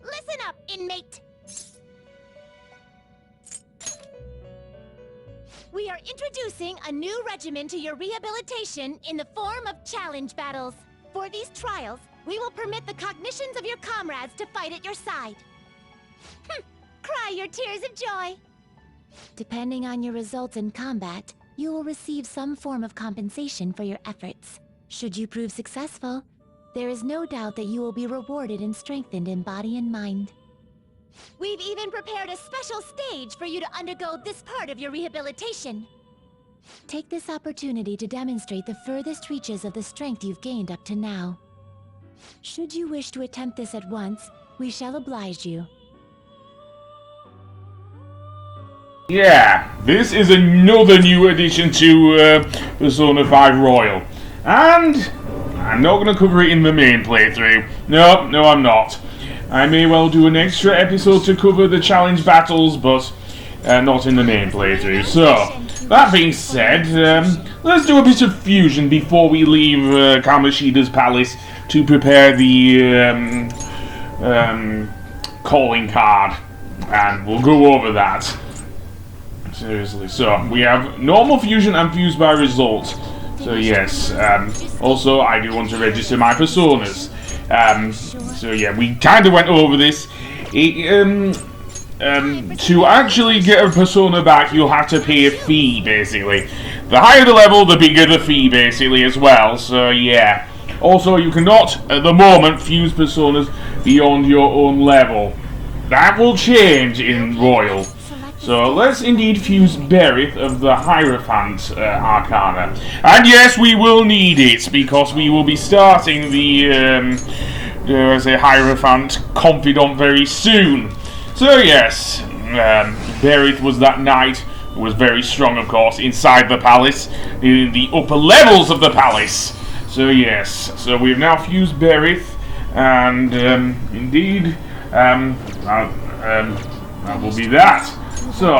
Listen up, inmate! We are introducing a new regimen to your rehabilitation in the form of challenge battles. For these trials, we will permit the cognitions of your comrades to fight at your side. Cry your tears of joy! Depending on your results in combat, you will receive some form of compensation for your efforts. Should you prove successful, there is no doubt that you will be rewarded and strengthened in body and mind. We've even prepared a special stage for you to undergo this part of your rehabilitation. Take this opportunity to demonstrate the furthest reaches of the strength you've gained up to now. Should you wish to attempt this at once, we shall oblige you. Yeah, this is another new addition to Persona 5 Royal. And I'm not going to cover it in the main playthrough. No, I'm not. I may well do an extra episode to cover the challenge battles, but not in the main playthrough. So, that being said, let's do a bit of fusion before we leave Kamoshida's palace to prepare the calling card. And we'll go over that. Seriously. So, we have normal fusion and fuse by result. So yes, also I do want to register my personas. So yeah, we kind of went over this. To actually get a persona back, you'll have to pay a fee, basically. The higher the level, the bigger the fee, basically, as well. So yeah. Also, you cannot, at the moment, fuse personas beyond your own level. That will change in Royal. So let's indeed fuse Berith of the Hierophant Arcana. And yes, we will need it, because we will be starting the Hierophant Confidant very soon. So yes, Berith was that knight who was very strong, of course, inside the palace, in the upper levels of the palace. So yes, so we've now fused Berith, and indeed, that will be that. So,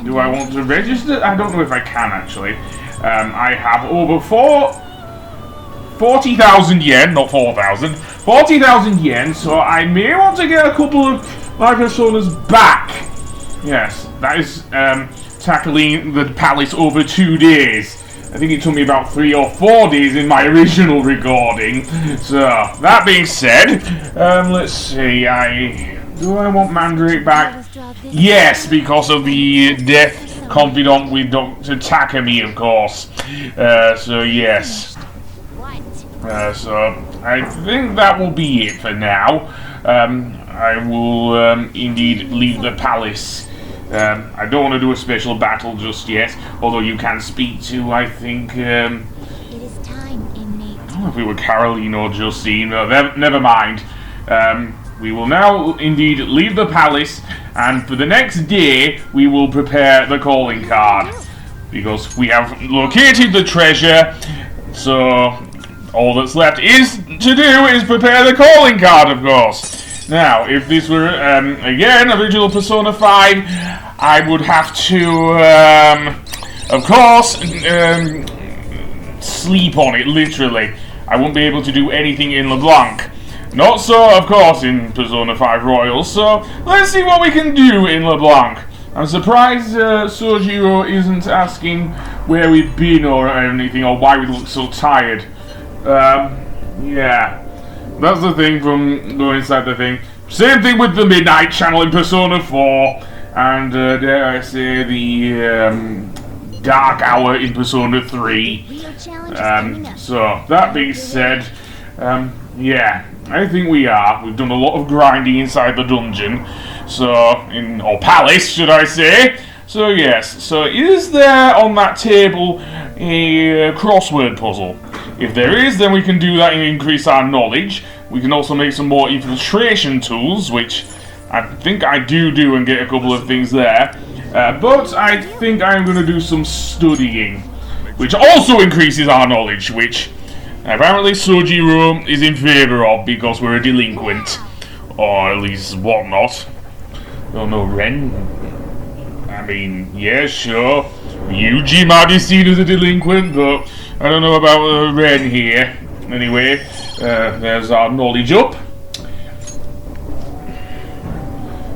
do I want to register? I don't know if I can, actually. I have over 40,000 yen, not 4,000, 40,000 yen, so I may want to get a couple of my personas back. Yes, that is tackling the palace over 2 days. I think it took me about 3 or 4 days in my original recording. So, that being said, let's see, do I want Mandrake back? Yes, because of the death confidant with Dr. Takami, of course. So yes. So I think that will be it for now. I will indeed leave the palace. I don't want to do a special battle just yet, although you can speak to, I think, It is time, inmate. I don't know if it were Caroline or Justine. Never mind. We will now indeed leave the palace, and for the next day we will prepare the calling card, because we have located the treasure. So all that's left is prepare the calling card, of course. Now, if this were again original Persona 5, I would have to of course sleep on it, literally. I won't be able to do anything in LeBlanc. Not so, of course, in Persona 5 Royal, so let's see what we can do in LeBlanc. I'm surprised Sojiro isn't asking where we've been or anything, or why we look so tired. Yeah, that's the thing from going inside the thing. Same thing with the Midnight Channel in Persona 4, and dare I say, the Dark Hour in Persona 3. So, that being said, yeah. I think we are. We've done a lot of grinding inside the dungeon. Or palace, should I say. So yes. So is there on that table a crossword puzzle? If there is, then we can do that and increase our knowledge. We can also make some more infiltration tools, which I think I do and get a couple of things there. But I think I'm going to do some studying, which also increases our knowledge, which apparently Sojiro is in favour of, because we're a delinquent. Or at least whatnot. Don't know, Ren? I mean, yeah, sure. Ryuji might be seen as a delinquent, but I don't know about Ren here. Anyway, there's our knowledge up.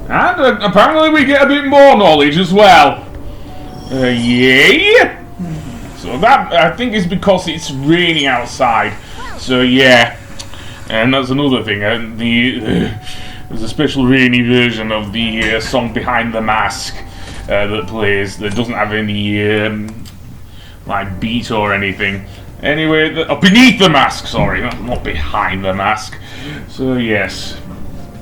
And apparently we get a bit more knowledge as well. Yay! So that, I think, is because it's raining outside. So yeah. And that's another thing. There's a special rainy version of the song Behind the Mask that plays that doesn't have any like beat or anything. Anyway, Beneath the Mask, sorry, not Behind the Mask. So yes.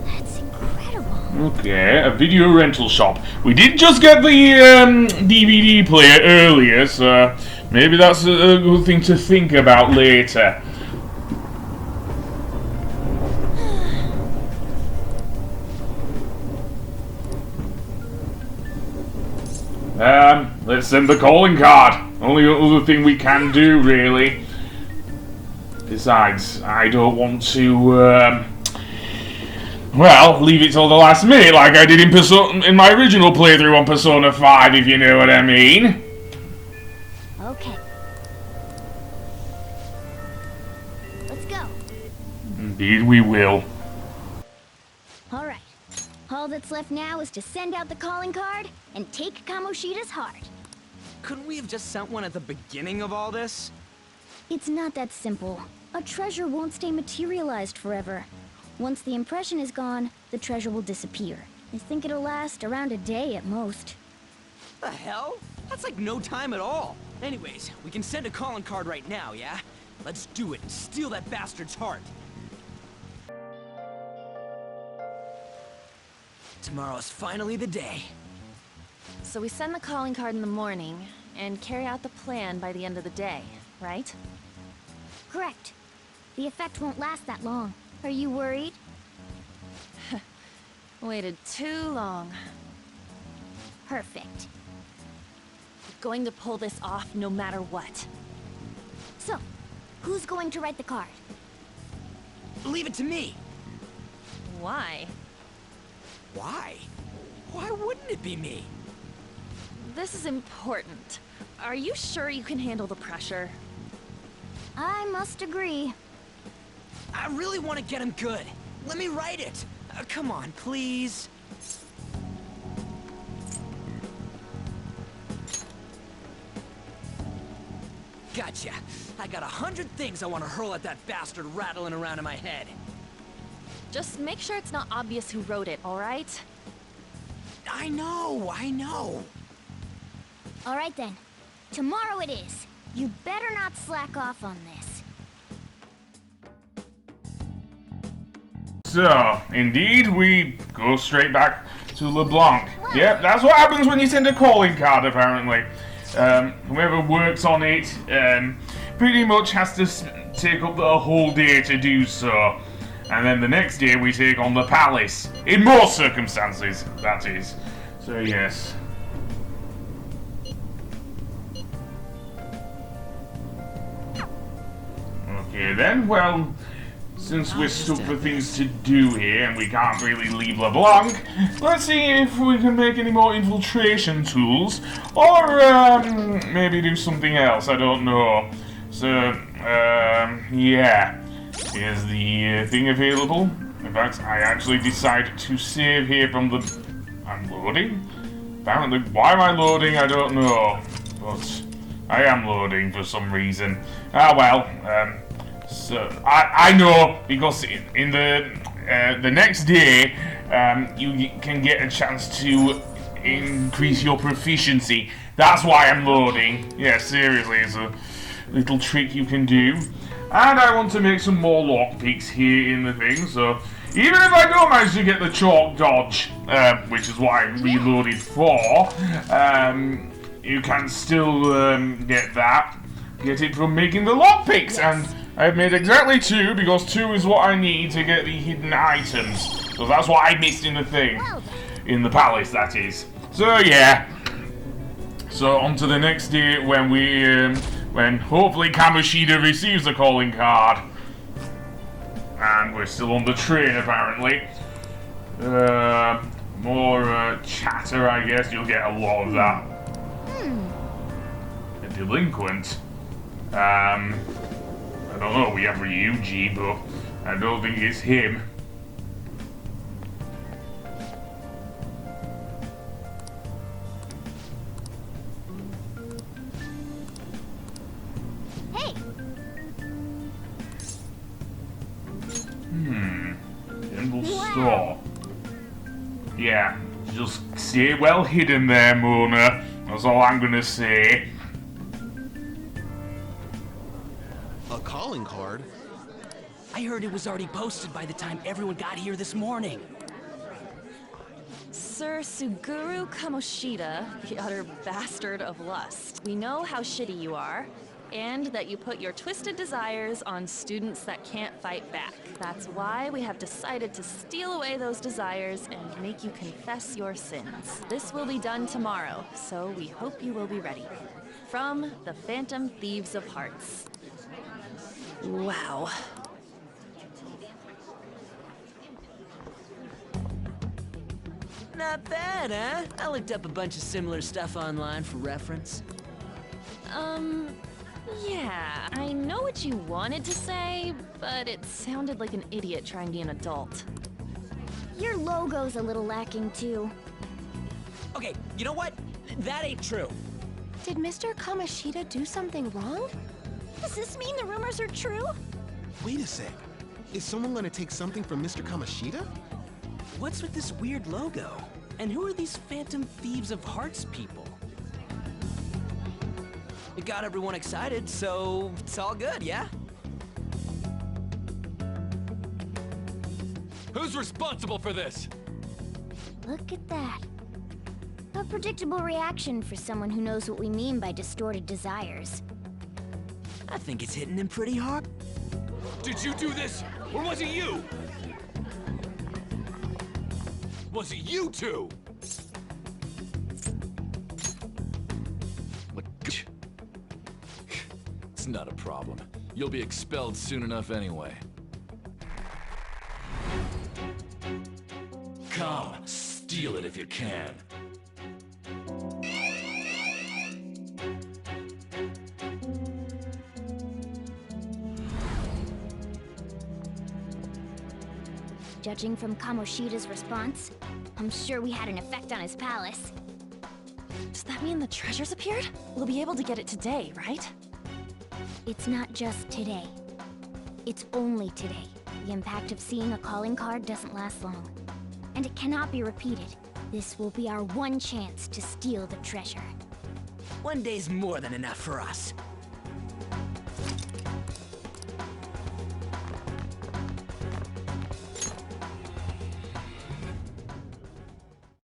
That's incredible. Okay, a video rental shop. We did just get the DVD player earlier, so maybe that's a good thing to think about later. Let's send the calling card. Only other thing we can do, really. Besides, I don't want to, well, leave it till the last minute like I did in my original playthrough on Persona 5, if you know what I mean. Okay. Let's go. Indeed we will. All right. All that's left now is to send out the calling card and take Kamoshida's heart. Couldn't we have just sent one at the beginning of all this? It's not that simple. A treasure won't stay materialized forever. Once the impression is gone, the treasure will disappear. I think it'll last around a day at most. The hell? That's like no time at all. Anyways, we can send a calling card right now, yeah? Let's do it and steal that bastard's heart. Tomorrow's finally the day. So we send the calling card in the morning, and carry out the plan by the end of the day, right? Correct. The effect won't last that long. Are you worried? Waited too long. Perfect. We're going to pull this off no matter what. So, who's going to write the card? Leave it to me. Why? Why? Why wouldn't it be me? This is important. Are you sure you can handle the pressure? I must agree. I really want to get him good. Let me write it. Come on, please. Gotcha. I got 100 things I want to hurl at that bastard rattling around in my head. Just make sure it's not obvious who wrote it, alright? I know, I know. All right then. Tomorrow it is. You better not slack off on this. So, indeed, we go straight back to LeBlanc. Yep, that's what happens when you send a calling card, apparently. Whoever works on it pretty much has to take up the whole day to do so. And then the next day we take on the palace. In most circumstances, that is. So, yes. Okay then, well, since we're stuck for things to do here and we can't really leave LeBlanc, let's see if we can make any more infiltration tools, or maybe do something else, I don't know. So, yeah, is the thing available? In fact, I actually decided to save here from the... I'm loading? Apparently, why am I loading? I don't know, but I am loading for some reason. Ah well, so I know because in the next day you can get a chance to increase your proficiency. That's why I'm loading. Yeah, seriously, it's a little trick you can do. And I want to make some more lockpicks here in the thing. So even if I don't manage to get the chalk dodge, which is what I reloaded for, you can still get that. Get it from making the lockpicks, and I've made exactly 2 because 2 is what I need to get the hidden items. So that's what I missed in the thing, in the palace, that is. So yeah. So on to the next day when when hopefully Kamoshida receives the calling card, and we're still on the train apparently. More chatter, I guess. You'll get a lot of that. A delinquent. I don't know, we have Ryuji, but I don't think it's him. single store. Yeah, just stay well hidden there, Mona. That's all I'm gonna say. A calling card? I heard it was already posted by the time everyone got here this morning. Sir Suguru Kamoshida, the utter bastard of lust. We know how shitty you are, and that you put your twisted desires on students that can't fight back. That's why we have decided to steal away those desires and make you confess your sins. This will be done tomorrow, so we hope you will be ready. From the Phantom Thieves of Hearts. Wow. Not bad, huh? I looked up a bunch of similar stuff online for reference. Yeah, I know what you wanted to say, but it sounded like an idiot trying to be an adult. Your logo's a little lacking, too. Okay, you know what? That ain't true. Did Mr. Kamoshida do something wrong? Does this mean the rumors are true? Wait a sec. Is someone gonna take something from Mr. Kamoshida? What's with this weird logo? And who are these Phantom Thieves of Hearts people? It got everyone excited, so it's all good, yeah? Who's responsible for this? Look at that. A predictable reaction for someone who knows what we mean by distorted desires. I think it's hitting him pretty hard. Did you do this, or was it you? Was it you two? What? It's not a problem. You'll be expelled soon enough anyway. Come, steal it if you can. Judging from Kamoshida's response, I'm sure we had an effect on his palace. Does that mean the treasures appeared? We'll be able to get it today, right? It's not just today. It's only today. The impact of seeing a calling card doesn't last long. And it cannot be repeated. This will be our one chance to steal the treasure. One day's more than enough for us.